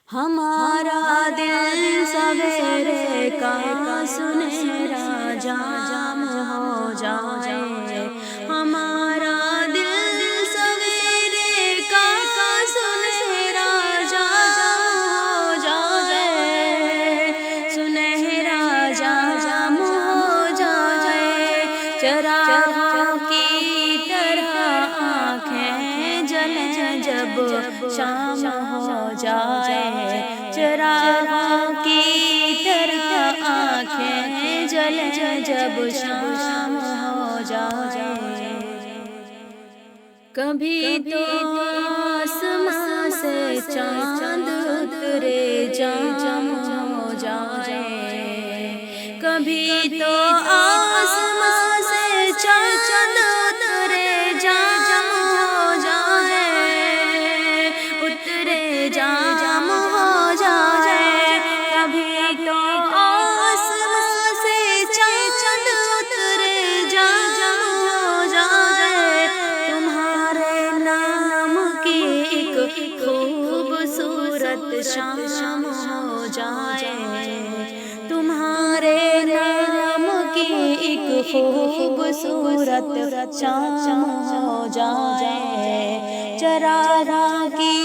ہمارا دل سویرے کا سنہرا جام ہو جائے، ہمارا دل سویرے کا سنہرا جام ہو جائے، سنہرا جام ہو جائے، چراغوں کی طرح آنکھیں جلیں جب شام ہو جائے، چراغوں کی طرح آنکھیں جلیں جب شام ہو جائے۔ کبھی تو آسمان سے چاند اترے جام ہو جائے، کبھی تو آسمان سے چاند اترے جام ہو جائے، اترے جام ہو جائے، کبھی تو آسمان سے چاند اترے جام ہو جائے، تمہارے نام کی ایک خوبصورت شام ہو جائے، تمہارے نام کی ایک خوبصورت شام ہو جائے، چراغوں کی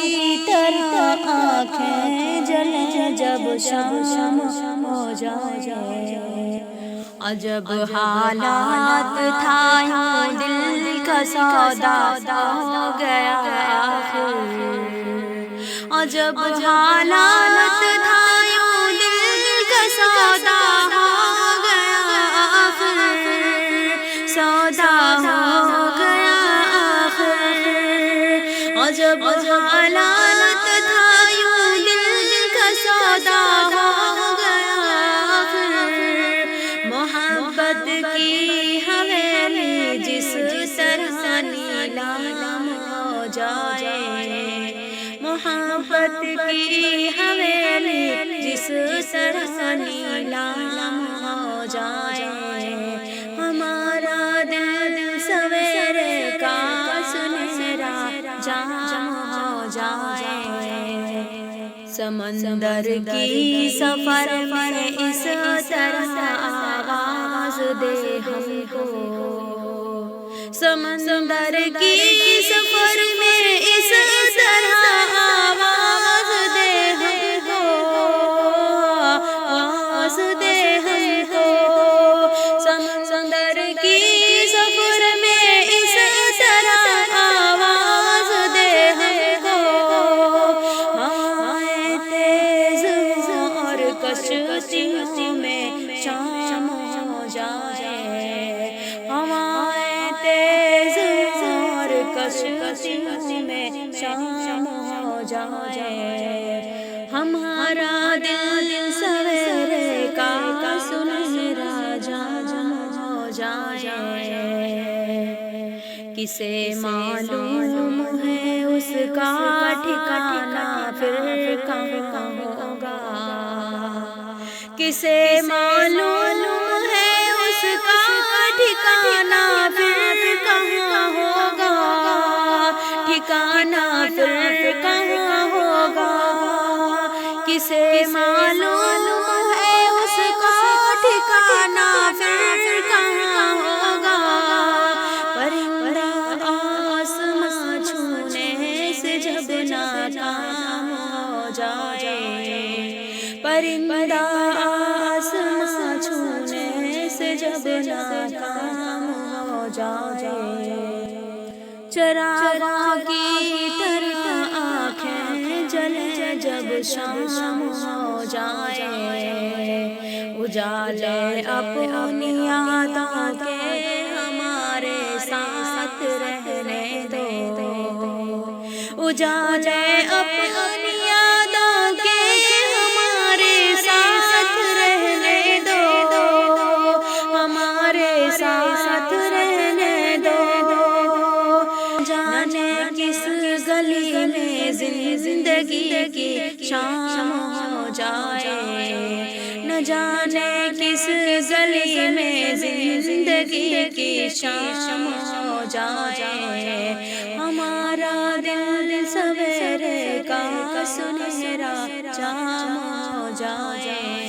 طرح آنکھیں جلیں جب شام ہو جائے۔ عجب حالات تھا یوں دل کا سودا ہو گیا آخر، عجب حالات تھا یوں دل کا سودا ہو گیا آخر، سودا ہو گیا آخر، عجب حالات تھا یوں دل کا سودا ہو گیا آخر، محبت کی حویلی جس طرح نیلام ہو جائے، محبت کی حویلی جس طرح نیلام ہو جائے، ہمارا دل سویرے کا سنہرا جام ہو جائے، سمندر کی سفر میں اس طرح آواز دے ہم کو، سمندر کی سفر میں اس طرح آواز دے ہم کو، آواز دے ہم کو، سمندر کی سفر میں اس طرح آواز دے ہم کو، ہائے تیز اور کشتیوں میں شام ہو جائے، ہمارے تیز اور کشتیوں میں شام ہو جائے، ہمارا دل سویرے کا سنہرا جام ہو جائے، کسے معلوم ہے اس کا ٹھکانہ پھر کہاں ہوگا، کسے معلوم ہے اس کا ٹھکانہ پھر کہاں ہوگا، ٹھکانہ پھر کہاں ہوگا، کسے معلوم ہے اس کا ٹھکانہ پھر کہاں ہوگا، پرندہ آسمان چھونے سے جب ناکام ہو جائے، پرندہ آسمان چھونے سے جب ناکام ہو جائے، چراغوں کی طرح آنکھیں جلیں جب شام ہو جائے، اجالے اپنی یادوں کے ہمارے ساتھ رہنے دو، اجالے اپنی یادوں کے ہمارے ساتھ رہنے دو، ہمارے ساتھ رہنے دو، جانے کس گلی میں زندگی کی شام ہو جائے، نہ جانے کس گلی میں زندگی کی شام ہو جائے، ہمارا دل سویرے کا سنہرا جائے